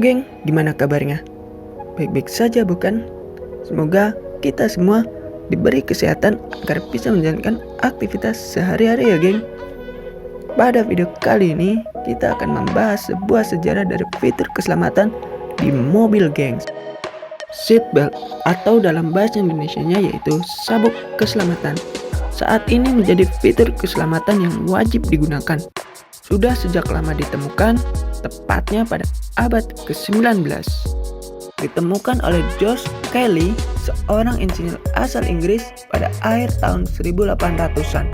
Halo geng, gimana kabarnya? Baik-baik saja bukan? Semoga kita semua diberi kesehatan agar bisa menjalankan aktivitas sehari-hari ya geng. Pada video kali ini kita akan membahas sebuah sejarah dari fitur keselamatan di mobil gengs. Seatbelt atau dalam bahasa Indonesianya yaitu sabuk keselamatan saat ini menjadi fitur keselamatan yang wajib digunakan. Sudah sejak lama ditemukan, tepatnya pada abad ke-19. Ditemukan oleh George Cayley, seorang insinyur asal Inggris pada akhir tahun 1800-an.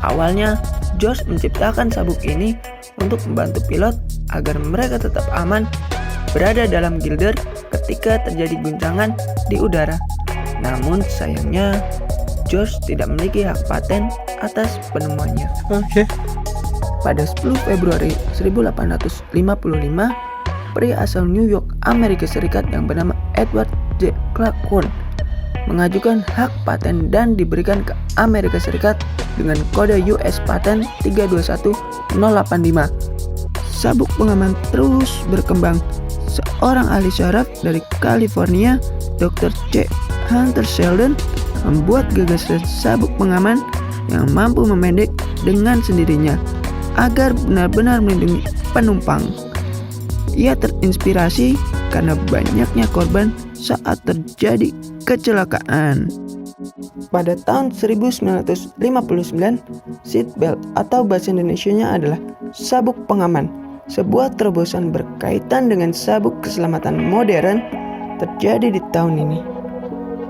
Awalnya, George menciptakan sabuk ini untuk membantu pilot agar mereka tetap aman berada dalam gilder ketika terjadi guncangan di udara. Namun sayangnya, George tidak memiliki hak paten atas penemuannya. Pada 10 Februari 1855, pria asal New York, Amerika Serikat yang bernama Edward J. Clark mengajukan hak paten dan diberikan ke Amerika Serikat dengan kode US Patent 321085. Sabuk pengaman terus berkembang. Seorang ahli syaraf dari California, Dr. C. Hunter Sheldon, membuat gagasan sabuk pengaman yang mampu memendek dengan sendirinya agar benar-benar melindungi penumpang. Ia terinspirasi karena banyaknya korban saat terjadi kecelakaan. Pada tahun 1959, seatbelt atau bahasa Indonesianya adalah sabuk pengaman. Sebuah terobosan berkaitan dengan sabuk keselamatan modern terjadi di tahun ini.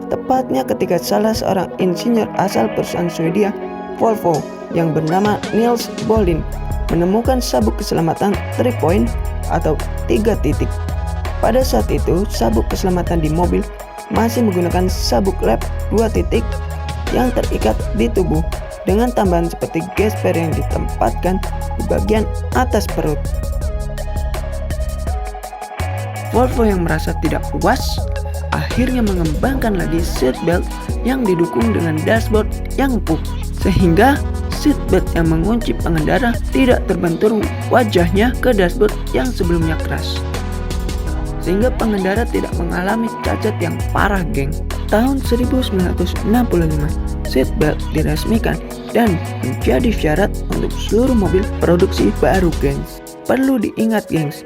Tepatnya ketika salah seorang insinyur asal perusahaan Swedia, Volvo, yang bernama Niels Bohlin menemukan sabuk keselamatan 3 point atau 3 titik. Pada saat itu, sabuk keselamatan di mobil masih menggunakan sabuk lap 2 titik yang terikat di tubuh dengan tambahan seperti gesper yang ditempatkan di bagian atas perut. Volvo yang merasa tidak puas akhirnya mengembangkan lagi seatbelt yang didukung dengan dashboard yang empuk, sehingga seatbelt yang mengunci pengendara tidak terbentur wajahnya ke dashboard yang sebelumnya keras, sehingga pengendara tidak mengalami cacat yang parah geng. Tahun 1965, seatbelt diresmikan dan menjadi syarat untuk seluruh mobil produksi baru gengs. Perlu diingat gengs,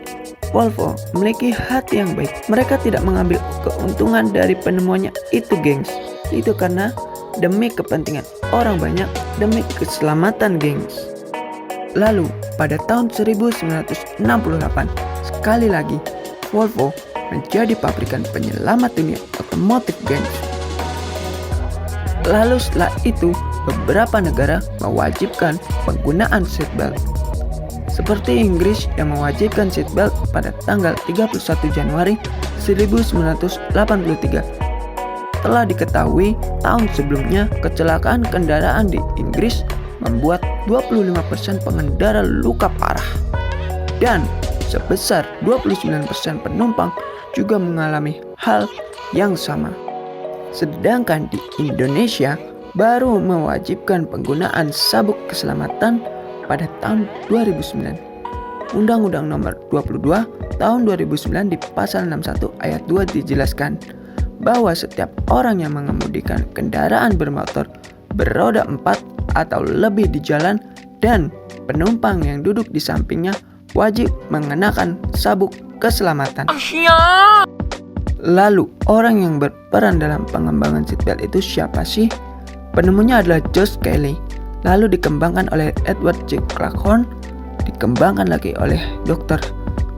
Volvo memiliki hati yang baik. Mereka tidak mengambil keuntungan dari penemuannya itu gengs. Itu karena demi kepentingan orang banyak, demi keselamatan gengs. Lalu pada tahun 1968, sekali lagi Volvo menjadi pabrikan penyelamat dunia otomotif gengs. Lalu setelah itu beberapa negara mewajibkan penggunaan seatbelt, seperti Inggris yang mewajibkan seatbelt pada tanggal 31 Januari 1983. Telah diketahui tahun sebelumnya kecelakaan kendaraan di Inggris membuat 25% pengendara luka parah dan sebesar 29% penumpang juga mengalami hal yang sama. Sedangkan di Indonesia baru mewajibkan penggunaan sabuk keselamatan pada tahun 2009. Undang-Undang Nomor 22 Tahun 2009 di Pasal 61 Ayat 2 dijelaskan bahwa setiap orang yang mengemudikan kendaraan bermotor beroda 4 atau lebih di jalan dan penumpang yang duduk di sampingnya wajib mengenakan sabuk keselamatan. Lalu orang yang berperan dalam pengembangan seatbelt itu siapa sih? Penemunya adalah George Cayley, lalu dikembangkan oleh Edward J. Clark, dikembangkan lagi oleh Dr.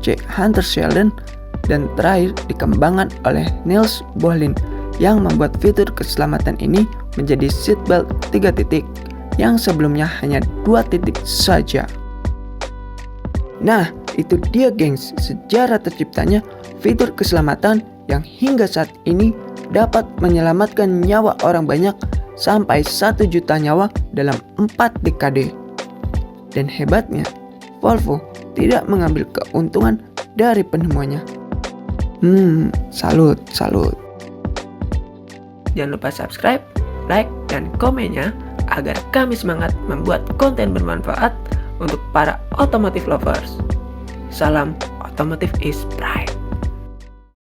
C. Hunter Sheldon, dan terakhir dikembangkan oleh Niels Bohlin yang membuat fitur keselamatan ini menjadi seatbelt 3 titik yang sebelumnya hanya 2 titik saja. Nah, itu dia gengs, sejarah terciptanya fitur keselamatan yang hingga saat ini dapat menyelamatkan nyawa orang banyak sampai 1 juta nyawa dalam 4 dekade. Dan hebatnya, Volvo tidak mengambil keuntungan dari penemuannya. Salut. Jangan lupa subscribe, like, dan komennya agar kami semangat membuat konten bermanfaat untuk para otomotif lovers. Salam, Automotive is Pride.